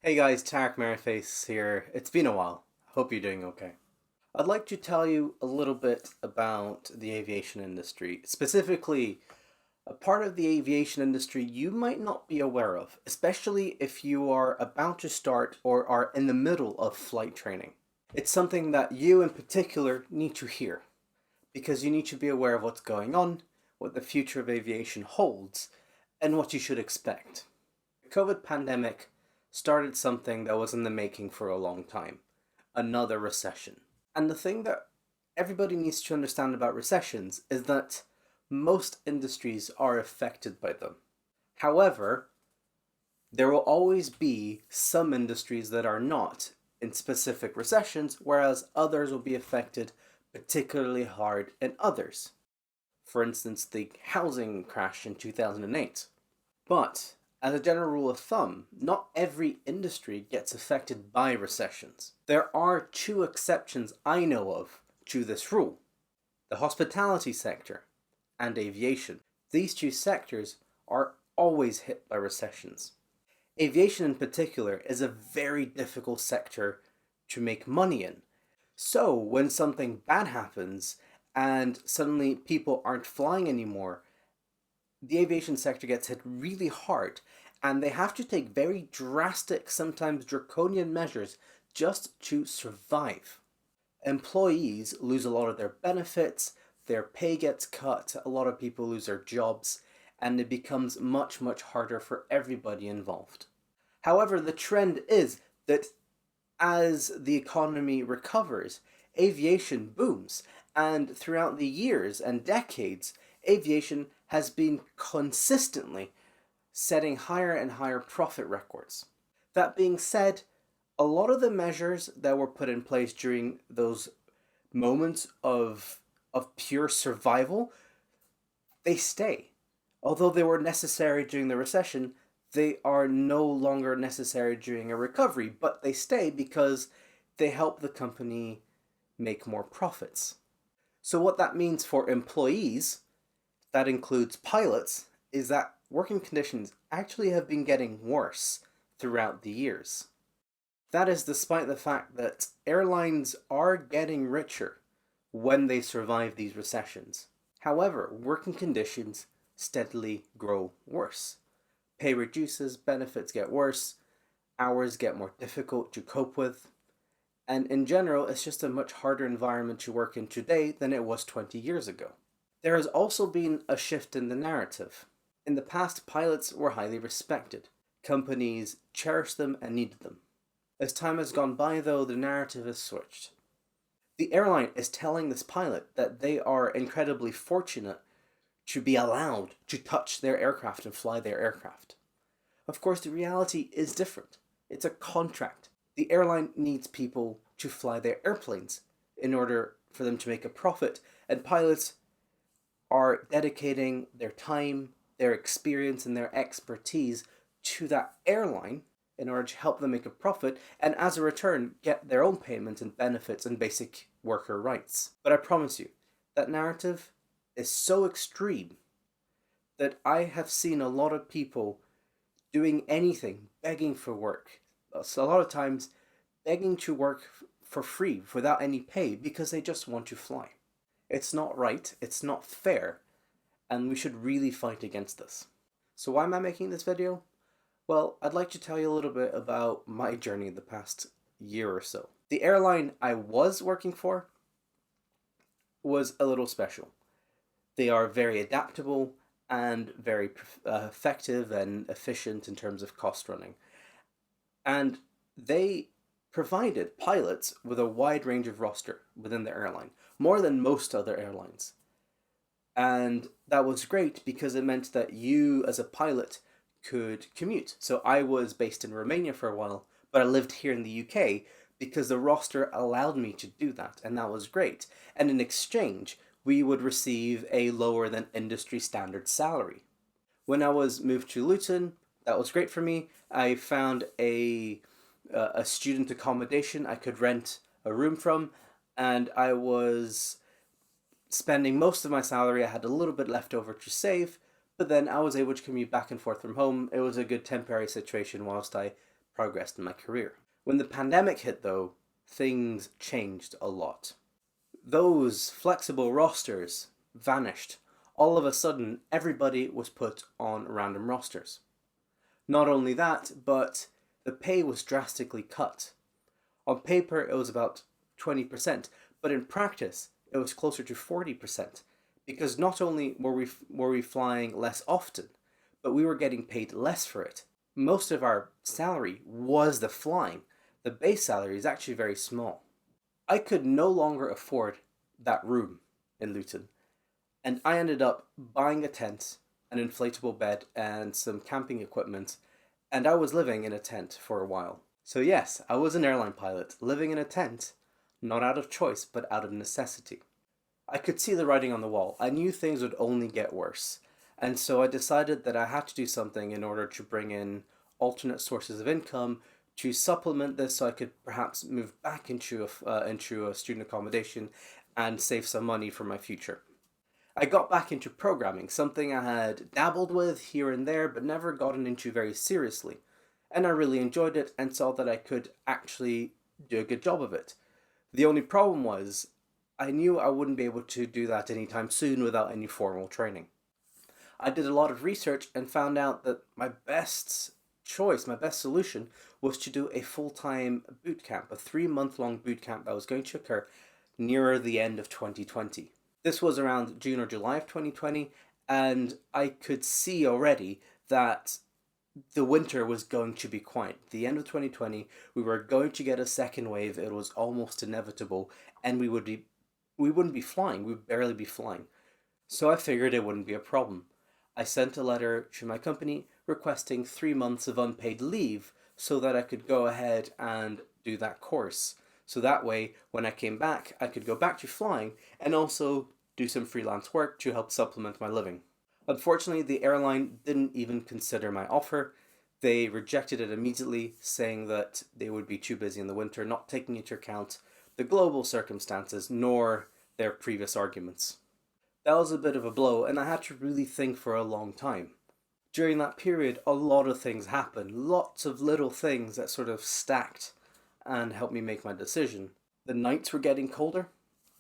Hey guys, Tarek Merriface here. It's been a while. Hope you're doing okay. I'd like to tell you a little bit about the aviation industry, specifically a part of the aviation industry you might not be aware of, especially if you are about to start or are in the middle of flight training. It's something that you in particular need to hear because you need to be aware of what's going on, what the future of aviation holds, and what you should expect. The COVID pandemic started something that was in the making for a long time, another recession. And the thing that everybody needs to understand about recessions is that most industries are affected by them. However, there will always be some industries that are not in specific recessions, whereas others will be affected particularly hard in others. For instance, the housing crash in 2008. But as a general rule of thumb, not every industry gets affected by recessions. There are two exceptions I know of to this rule: the hospitality sector and aviation. These two sectors are always hit by recessions. Aviation in particular is a very difficult sector to make money in. So when something bad happens and suddenly people aren't flying anymore, the aviation sector gets hit really hard, and they have to take very drastic, sometimes draconian measures just to survive. Employees lose a lot of their benefits, their pay gets cut, a lot of people lose their jobs, and it becomes much, much harder for everybody involved. However, the trend is that as the economy recovers, aviation booms, and throughout the years and decades, aviation has been consistently setting higher and higher profit records. That being said, a lot of the measures that were put in place during those moments of pure survival, they stay. Although they were necessary during the recession, they are no longer necessary during a recovery, but they stay because they help the company make more profits. So what that means for employees, that includes pilots, is that working conditions actually have been getting worse throughout the years. That is despite the fact that airlines are getting richer when they survive these recessions. However, working conditions steadily grow worse. Pay reduces, benefits get worse, hours get more difficult to cope with, and in general, it's just a much harder environment to work in today than it was 20 years ago. There has also been a shift in the narrative. In the past, pilots were highly respected. Companies cherished them and needed them. As time has gone by, though, the narrative has switched. The airline is telling this pilot that they are incredibly fortunate to be allowed to touch their aircraft and fly their aircraft. Of course, the reality is different. It's a contract. The airline needs people to fly their airplanes in order for them to make a profit, and pilots are dedicating their time, their experience, and their expertise to that airline in order to help them make a profit, and as a return, get their own payment and benefits and basic worker rights. But I promise you, that narrative is so extreme that I have seen a lot of people doing anything, begging for work. So a lot of times, begging to work for free without any pay because they just want to fly. It's not right, it's not fair, and we should really fight against this. So why am I making this video? Well, I'd like to tell you a little bit about my journey the past year or so. The airline I was working for was a little special. They are very adaptable and very effective and efficient in terms of cost running. And they provided pilots with a wide range of roster within the airline, more than most other airlines. And that was great because it meant that you as a pilot could commute. So I was based in Romania for a while, but I lived here in the UK because the roster allowed me to do that, and that was great. And in exchange, we would receive a lower than industry standard salary. When I was moved to Luton, that was great for me. I found a student accommodation I could rent a room from, and I was spending most of my salary. I had a little bit left over to save, but then I was able to commute back and forth from home. It was a good temporary situation whilst I progressed in my career. When the pandemic hit, though, things changed a lot. Those flexible rosters vanished. All of a sudden, everybody was put on random rosters. Not only that, but the pay was drastically cut. On paper, it was about 20%, but in practice, it was closer to 40%, because not only were we flying less often, but we were getting paid less for it. Most of our salary was the flying. The base salary is actually very small. I could no longer afford that room in Luton, and I ended up buying a tent, an inflatable bed, and some camping equipment, and I was living in a tent for a while. So yes, I was an airline pilot, living in a tent, not out of choice, but out of necessity. I could see the writing on the wall. I knew things would only get worse. And so I decided that I had to do something in order to bring in alternate sources of income to supplement this, so I could perhaps move back into a student accommodation and save some money for my future. I got back into programming, something I had dabbled with here and there, but never gotten into very seriously. And I really enjoyed it and saw that I could actually do a good job of it. The only problem was, I knew I wouldn't be able to do that anytime soon without any formal training. I did a lot of research and found out that my best choice, my best solution, was to do a full-time boot camp, a 3-month-long boot camp that was going to occur nearer the end of 2020. This was around June or July of 2020, and I could see already that the winter was going to be quiet. The end of 2020, we were going to get a second wave. It was almost inevitable, and we wouldn't be flying. We would barely be flying. So I figured it wouldn't be a problem. I sent a letter to my company requesting 3 months of unpaid leave so that I could go ahead and do that course. So that way, when I came back, I could go back to flying and also do some freelance work to help supplement my living. Unfortunately, the airline didn't even consider my offer. They rejected it immediately, saying that they would be too busy in the winter, not taking into account the global circumstances nor their previous arguments. That was a bit of a blow, and I had to really think for a long time. During that period, a lot of things happened, lots of little things that sort of stacked and helped me make my decision. The nights were getting colder,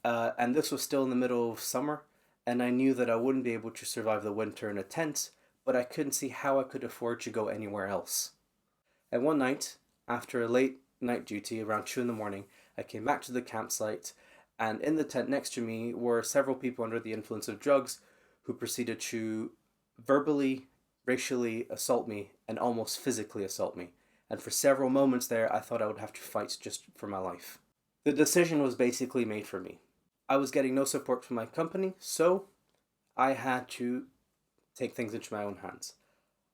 and this was still in the middle of summer, and I knew that I wouldn't be able to survive the winter in a tent, but I couldn't see how I could afford to go anywhere else. And one night, after a late night duty around 2 in the morning, I came back to the campsite, and in the tent next to me were several people under the influence of drugs who proceeded to verbally, racially assault me and almost physically assault me. And for several moments there, I thought I would have to fight just for my life. The decision was basically made for me. I was getting no support from my company, so I had to take things into my own hands.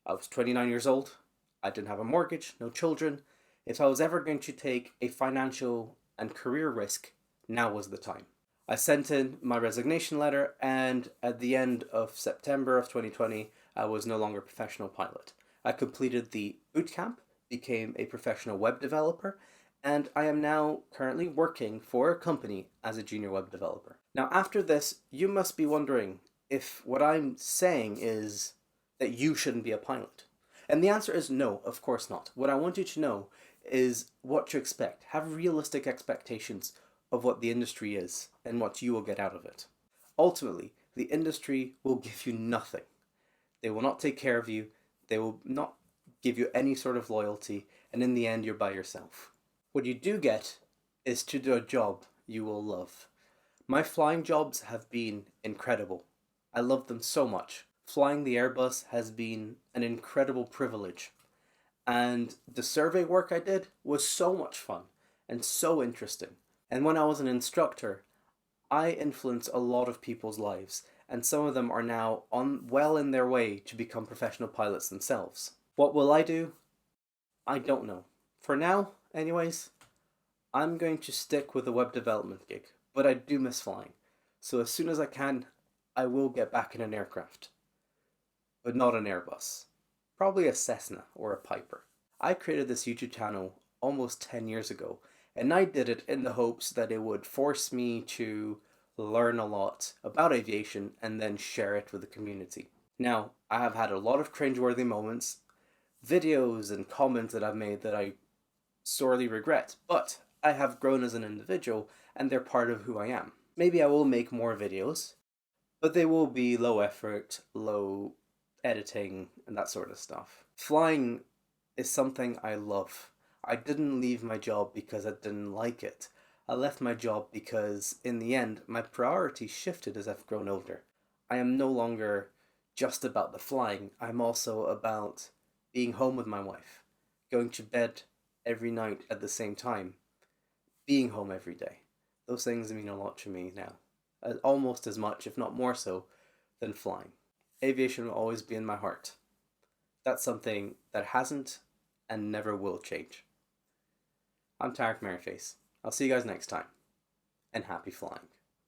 I was 29 years old. I didn't have a mortgage, no children. If I was ever going to take a financial and career risk, now was the time. I sent in my resignation letter, and at the end of September of 2020, I was no longer a professional pilot. I completed the boot camp, became a professional web developer, and I am now currently working for a company as a junior web developer. Now, after this, you must be wondering if what I'm saying is that you shouldn't be a pilot. And the answer is no, of course not. What I want you to know is what to expect. Have realistic expectations of what the industry is and what you will get out of it. Ultimately, the industry will give you nothing. They will not take care of you. They will not give you any sort of loyalty. And in the end, you're by yourself. What you do get is to do a job you will love. My flying jobs have been incredible. I love them so much. Flying the Airbus has been an incredible privilege. And the survey work I did was so much fun and so interesting. And when I was an instructor, I influenced a lot of people's lives, and some of them are now well in their way to become professional pilots themselves. What will I do? I don't know. For now, anyways, I'm going to stick with the web development gig, but I do miss flying. So as soon as I can, I will get back in an aircraft. But not an Airbus. Probably a Cessna or a Piper. I created this YouTube channel almost 10 years ago, and I did it in the hopes that it would force me to learn a lot about aviation and then share it with the community. Now, I have had a lot of cringeworthy moments. videos and comments that I've made that I sorely regret, but I have grown as an individual and they're part of who I am. Maybe I will make more videos, but they will be low effort, low editing, and that sort of stuff. Flying is something I love. I didn't leave my job because I didn't like it. I left my job because, in the end, my priorities shifted as I've grown older. I am no longer just about the flying, I'm also about being home with my wife, going to bed every night at the same time, being home every day. Those things mean a lot to me now, almost as much, if not more so, than flying. Aviation will always be in my heart. That's something that hasn't and never will change. I'm Tarek Merryface. I'll see you guys next time, and happy flying.